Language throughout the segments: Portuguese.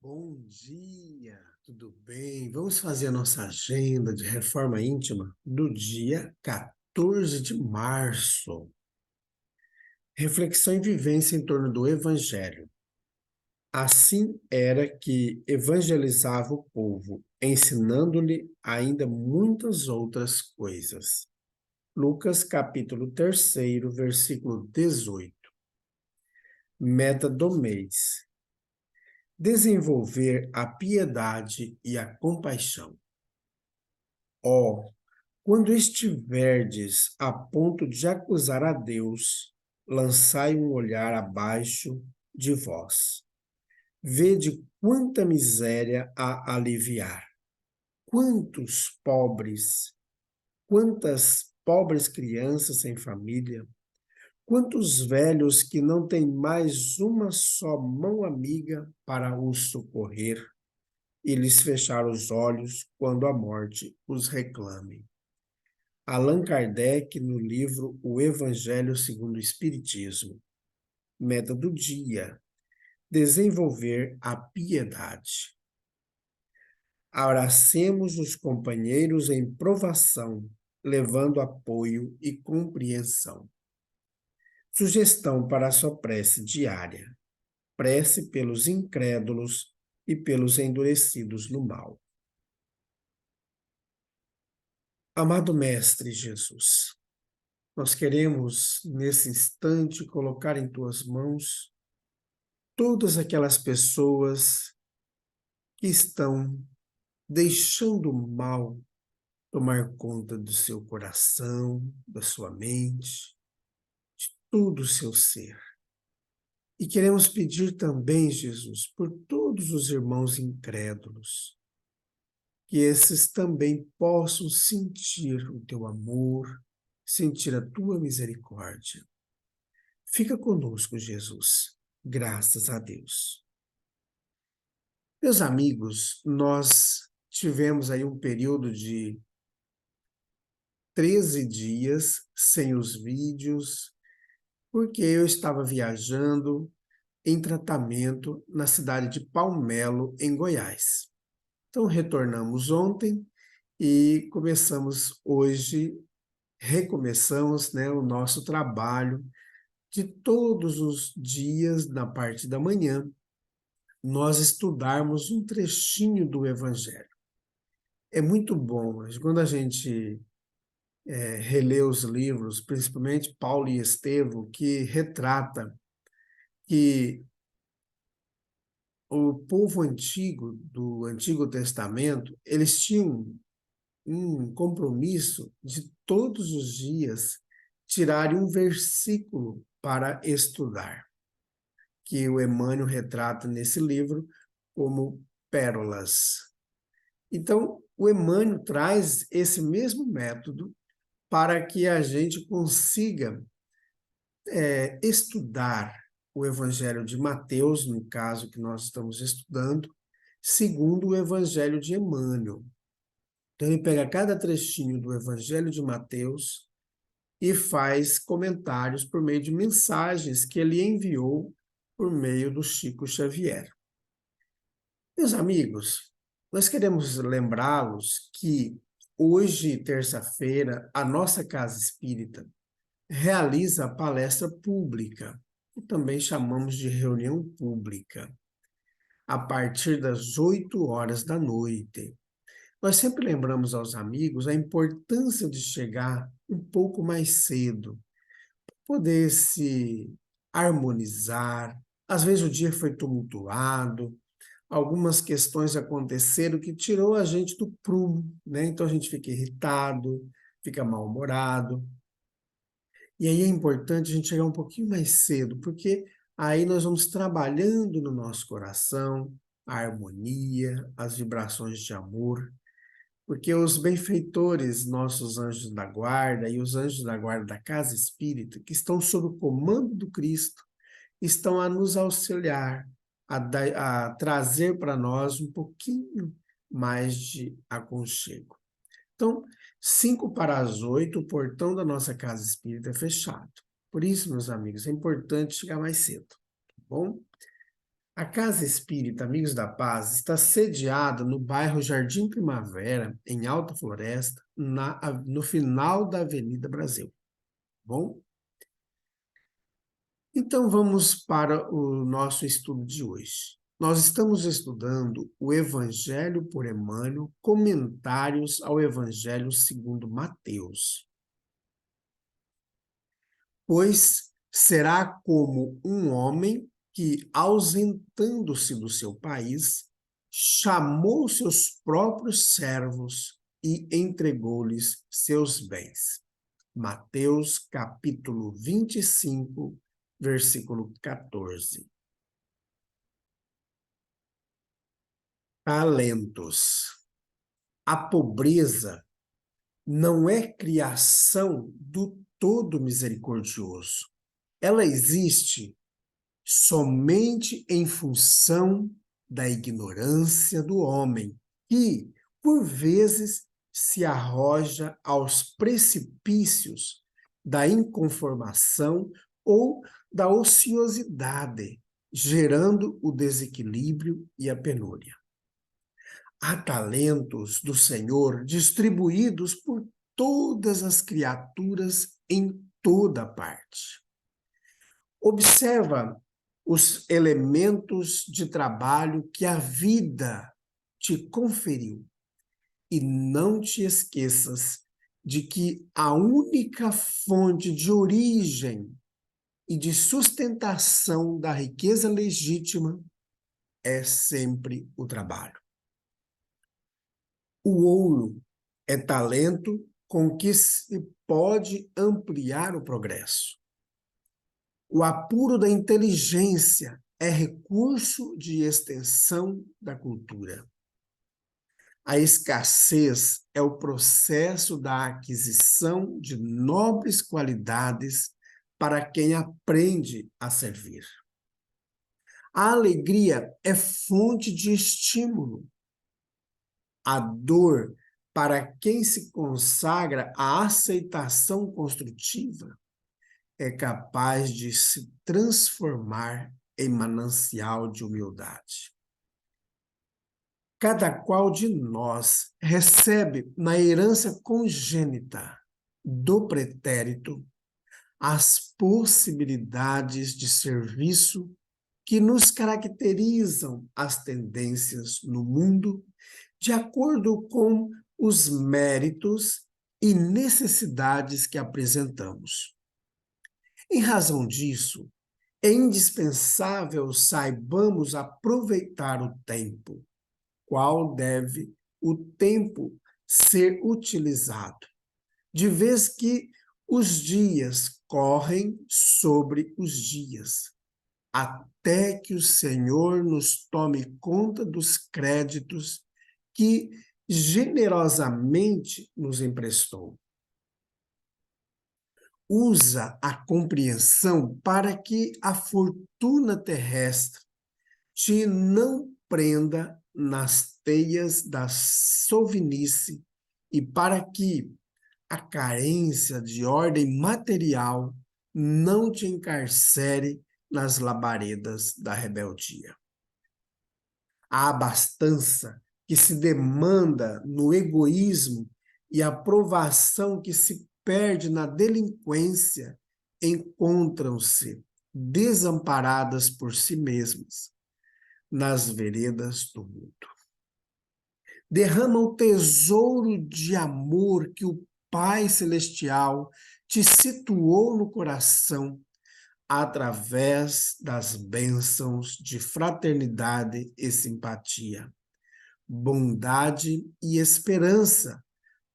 Bom dia, tudo bem? Vamos fazer a nossa agenda de reforma íntima do dia 14 de março. Reflexão e vivência em torno do Evangelho. Assim era que evangelizava o povo, ensinando-lhe ainda muitas outras coisas. Lucas capítulo 3, versículo 18. Meta do mês: desenvolver a piedade e a compaixão. Ó, quando estiverdes a ponto de acusar a Deus, lançai um olhar abaixo de vós. Vede quanta miséria a aliviar, quantas pobres crianças sem família, quantos velhos que não têm mais uma só mão amiga para os socorrer e lhes fechar os olhos quando a morte os reclame. Allan Kardec, no livro O Evangelho segundo o Espiritismo. Meta do dia: desenvolver a piedade. Abracemos os companheiros em provação, levando apoio e compreensão. Sugestão para a sua prece diária: prece pelos incrédulos e pelos endurecidos no mal. Amado Mestre Jesus, nós queremos, nesse instante, colocar em tuas mãos todas aquelas pessoas que estão deixando o mal tomar conta do seu coração, da sua mente, todo o seu ser. E queremos pedir também, Jesus, por todos os irmãos incrédulos, que esses também possam sentir o teu amor, sentir a tua misericórdia. Fica conosco, Jesus. Graças a Deus. Meus amigos, nós tivemos aí um período de 13 dias sem os vídeos, porque eu estava viajando em tratamento na cidade de Palmelo, em Goiás. Então, retornamos ontem e começamos hoje, recomeçamos, né, o nosso trabalho de todos os dias, na parte da manhã, nós estudarmos um trechinho do Evangelho. É muito bom, mas quando a gente relê os livros, principalmente Paulo e Estevão, que retrata que o povo antigo, do Antigo Testamento, eles tinham um compromisso de todos os dias tirarem um versículo para estudar, que o Emmanuel retrata nesse livro como pérolas. Então, o Emmanuel traz esse mesmo método para que a gente consiga estudar o Evangelho de Mateus, no caso que nós estamos estudando, segundo o Evangelho de Emmanuel. Então, ele pega cada trechinho do Evangelho de Mateus e faz comentários por meio de mensagens que ele enviou por meio do Chico Xavier. Meus amigos, nós queremos lembrá-los que hoje, terça-feira, a nossa Casa Espírita realiza a palestra pública, que também chamamos de reunião pública, a partir das 8 horas da noite. Nós sempre lembramos aos amigos a importância de chegar um pouco mais cedo, poder se harmonizar. Às vezes o dia foi tumultuado, algumas questões aconteceram que tirou a gente do prumo, né? Então a gente fica irritado, fica mal-humorado. E aí é importante a gente chegar um pouquinho mais cedo, porque aí nós vamos trabalhando no nosso coração a harmonia, as vibrações de amor, porque os benfeitores, nossos anjos da guarda e os anjos da guarda da casa espírita, que estão sob o comando do Cristo, estão a nos auxiliar, a trazer para nós um pouquinho mais de aconchego. Então, 5 para as 8, o portão da nossa casa espírita é fechado. Por isso, meus amigos, é importante chegar mais cedo, tá bom? A Casa Espírita Amigos da Paz está sediada no bairro Jardim Primavera, em Alta Floresta, no final da Avenida Brasil. Bom? Então vamos para o nosso estudo de hoje. Nós estamos estudando o Evangelho por Emmanuel, comentários ao Evangelho segundo Mateus. Pois será como um homem que, ausentando-se do seu país, chamou seus próprios servos e entregou-lhes seus bens. Mateus, capítulo 25, versículo 14. Talentos. A pobreza não é criação do Todo Misericordioso. Ela existe somente em função da ignorância do homem, que, por vezes, se arroja aos precipícios da inconformação ou da ociosidade, gerando o desequilíbrio e a penúria. Há talentos do Senhor distribuídos por todas as criaturas em toda parte. Observa os elementos de trabalho que a vida te conferiu e não te esqueças de que a única fonte de origem e de sustentação da riqueza legítima é sempre o trabalho. O ouro é talento com que se pode ampliar o progresso. O apuro da inteligência é recurso de extensão da cultura. A escassez é o processo da aquisição de nobres qualidades para quem aprende a servir. A alegria é fonte de estímulo. A dor, para quem se consagra à aceitação construtiva, é capaz de se transformar em manancial de humildade. Cada qual de nós recebe na herança congênita do pretérito as possibilidades de serviço que nos caracterizam as tendências no mundo, de acordo com os méritos e necessidades que apresentamos. Em razão disso, é indispensável saibamos aproveitar o tempo. Qual deve o tempo ser utilizado? De vez que os dias correm sobre os dias, até que o Senhor nos tome conta dos créditos que generosamente nos emprestou. Usa a compreensão para que a fortuna terrestre te não prenda nas teias da sovinice e para que a carência de ordem material não te encarcere nas labaredas da rebeldia. A abastança que se demanda no egoísmo e a aprovação que se perde na delinquência encontram-se desamparadas por si mesmas nas veredas do mundo. Derrama o tesouro de amor que o Pai Celestial te situou no coração através das bênçãos de fraternidade e simpatia, bondade e esperança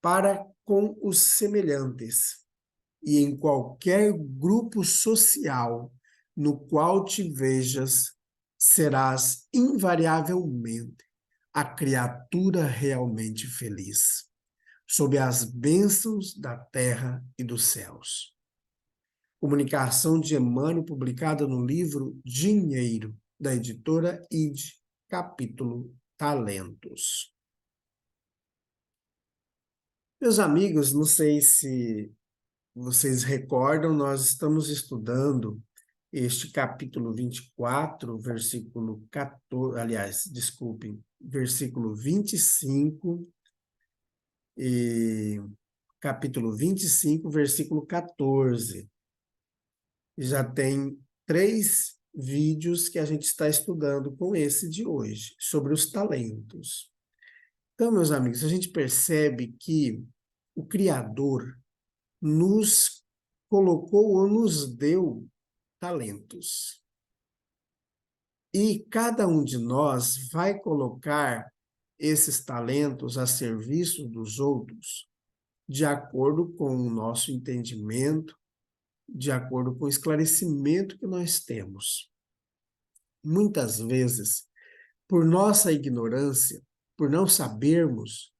para com os semelhantes e em qualquer grupo social no qual te vejas, serás invariavelmente a criatura realmente feliz, sob as bênçãos da terra e dos céus. Comunicação de Emmanuel, publicada no livro Dinheiro, da editora ID, capítulo Talentos. Meus amigos, não sei se vocês recordam, nós estamos estudando este capítulo 24, versículo 14, aliás, desculpem, versículo 25 e capítulo 25, versículo 14. Já tem 3 vídeos que a gente está estudando com esse de hoje, sobre os talentos. Então, meus amigos, a gente percebe que o Criador nos colocou ou nos deu talentos. E cada um de nós vai colocar esses talentos a serviço dos outros, de acordo com o nosso entendimento, de acordo com o esclarecimento que nós temos. Muitas vezes, por nossa ignorância, por não sabermos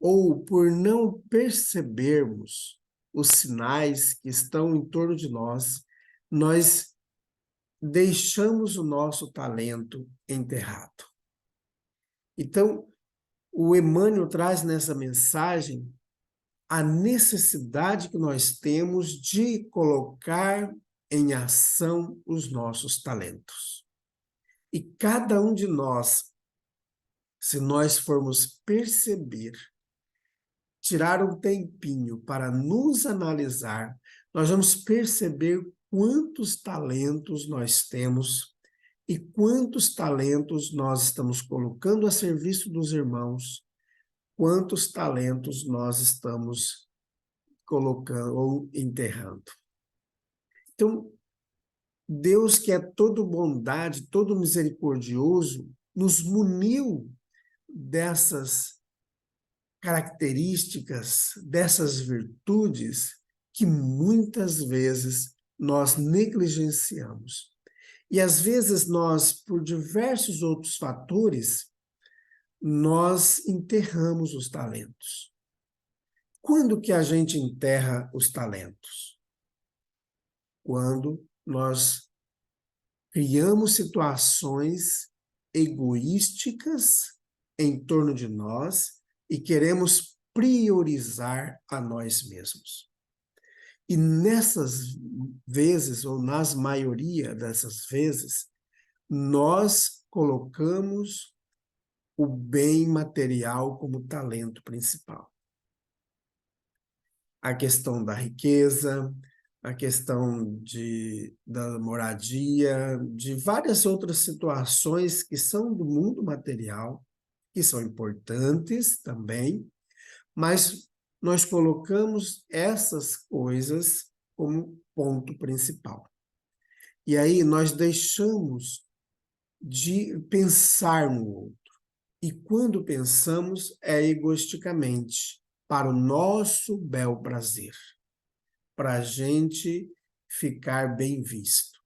ou por não percebermos os sinais que estão em torno de nós, nós deixamos o nosso talento enterrado. Então, o Emmanuel traz nessa mensagem a necessidade que nós temos de colocar em ação os nossos talentos. E cada um de nós, se nós formos perceber, tirar um tempinho para nos analisar, nós vamos perceber quantos talentos nós temos e quantos talentos nós estamos colocando a serviço dos irmãos, quantos talentos nós estamos colocando ou enterrando. Então, Deus, que é todo bondade, todo misericordioso, nos muniu dessas características, dessas virtudes que muitas vezes nós negligenciamos. E às vezes nós, por diversos outros fatores, nós enterramos os talentos. Quando que a gente enterra os talentos? Quando nós criamos situações egoísticas em torno de nós e queremos priorizar a nós mesmos. E nessas vezes, ou nas maioria dessas vezes, nós colocamos o bem material como talento principal. A questão da riqueza, a questão da moradia, de várias outras situações que são do mundo material, que são importantes também, mas nós colocamos essas coisas como ponto principal. E aí nós deixamos de pensar no outro. E quando pensamos, é egoisticamente, para o nosso bel prazer, para a gente ficar bem visto.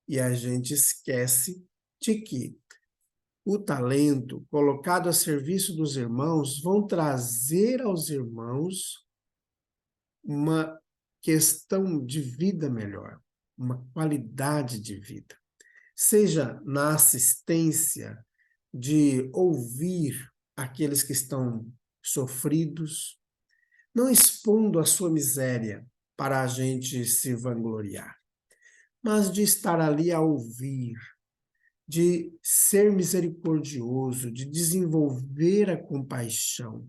E a gente esquece de que o talento colocado a serviço dos irmãos vão trazer aos irmãos uma questão de vida melhor, uma qualidade de vida. Seja na assistência de ouvir aqueles que estão sofridos, não expondo a sua miséria para a gente se vangloriar, mas de estar ali a ouvir, de ser misericordioso, de desenvolver a compaixão.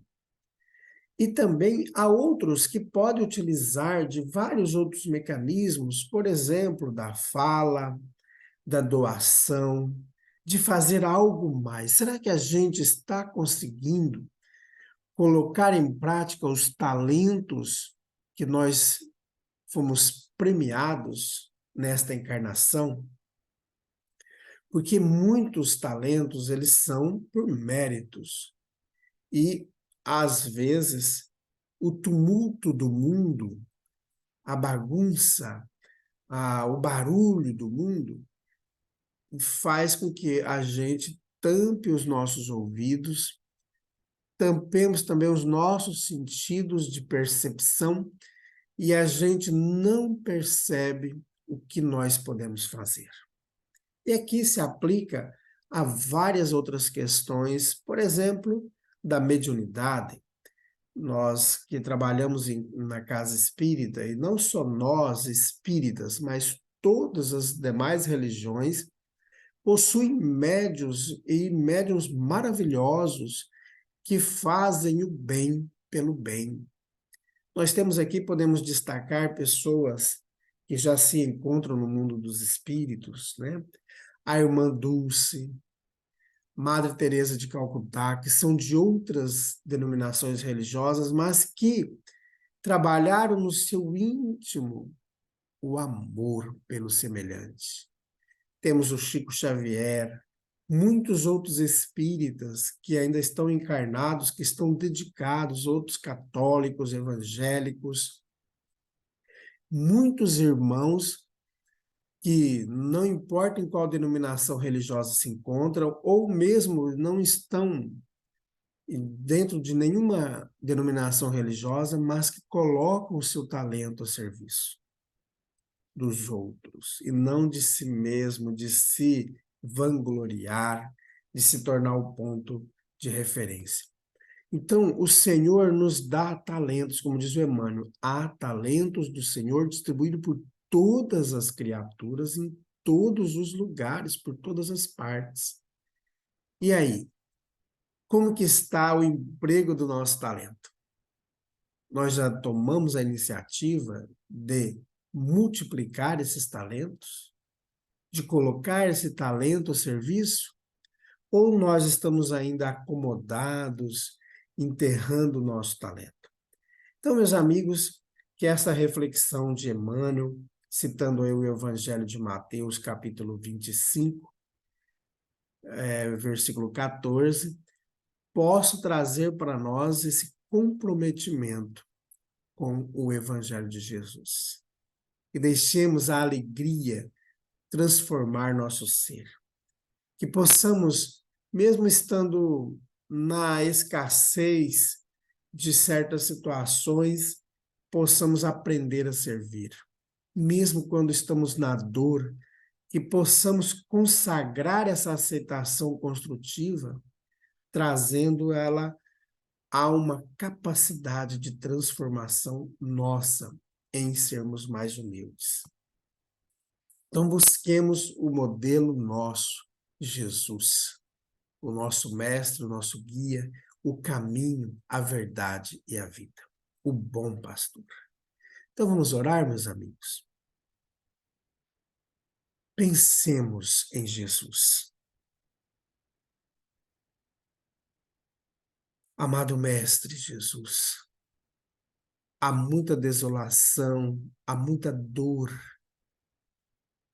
E também há outros que podem utilizar de vários outros mecanismos, por exemplo, da fala, da doação, de fazer algo mais. Será que a gente está conseguindo colocar em prática os talentos que nós fomos premiados nesta encarnação? Porque muitos talentos, eles são por méritos. E, às vezes, o tumulto do mundo, a bagunça, o barulho do mundo, faz com que a gente tampe os nossos ouvidos, tampemos também os nossos sentidos de percepção e a gente não percebe o que nós podemos fazer. E aqui se aplica a várias outras questões, por exemplo, da mediunidade. Nós que trabalhamos na casa espírita, e não só nós espíritas, mas todas as demais religiões, possuem médiuns maravilhosos que fazem o bem pelo bem. Nós temos aqui, podemos destacar pessoas que já se encontram no mundo dos espíritos, né? A irmã Dulce, Madre Teresa de Calcutá, que são de outras denominações religiosas, mas que trabalharam no seu íntimo o amor pelo semelhante. Temos o Chico Xavier, muitos outros espíritas que ainda estão encarnados, que estão dedicados, outros católicos, evangélicos, muitos irmãos que não importa em qual denominação religiosa se encontram, ou mesmo não estão dentro de nenhuma denominação religiosa, mas que colocam o seu talento a serviço dos outros, e não de si mesmo, de se vangloriar, de se tornar o ponto de referência. Então, o Senhor nos dá talentos, como diz o Emmanuel, há talentos do Senhor distribuídos por todas as criaturas, em todos os lugares, por todas as partes. E aí, como que está o emprego do nosso talento? Nós já tomamos a iniciativa de multiplicar esses talentos, de colocar esse talento a serviço, ou nós estamos ainda acomodados, enterrando o nosso talento? Então, meus amigos, que essa reflexão de Emmanuel, citando aí o Evangelho de Mateus, capítulo 25, versículo 14, possa trazer para nós esse comprometimento com o Evangelho de Jesus. E deixemos a alegria transformar nosso ser. Que possamos, mesmo estando na escassez de certas situações, possamos aprender a servir. Mesmo quando estamos na dor, que possamos consagrar essa aceitação construtiva, trazendo ela a uma capacidade de transformação nossa em sermos mais humildes. Então, busquemos o modelo nosso, Jesus, o nosso mestre, o nosso guia, o caminho, a verdade e a vida, o bom pastor. Então, vamos orar, meus amigos? Pensemos em Jesus. Amado Mestre Jesus, há muita desolação, há muita dor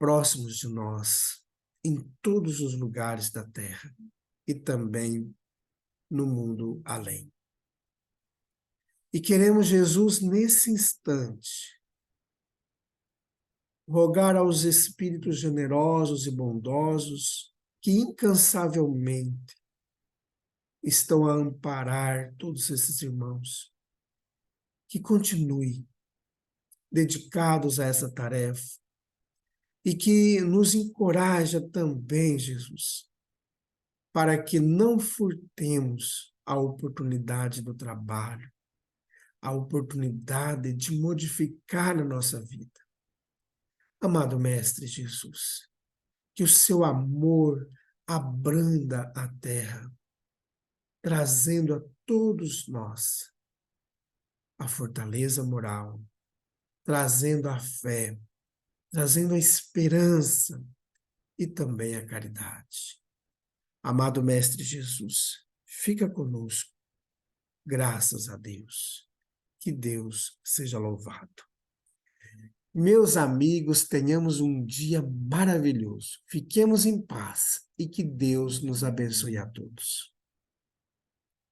próximos de nós, em todos os lugares da terra e também no mundo além. E queremos, Jesus, nesse instante, rogar aos espíritos generosos e bondosos que incansavelmente estão a amparar todos esses irmãos, que continuem dedicados a essa tarefa e que nos encoraja também, Jesus, para que não furtemos a oportunidade do trabalho, a oportunidade de modificar a nossa vida. Amado Mestre Jesus, que o seu amor abranda a terra, trazendo a todos nós a fortaleza moral, trazendo a fé, trazendo a esperança e também a caridade. Amado Mestre Jesus, fica conosco, graças a Deus. Que Deus seja louvado. Meus amigos, tenhamos um dia maravilhoso. Fiquemos em paz e que Deus nos abençoe a todos.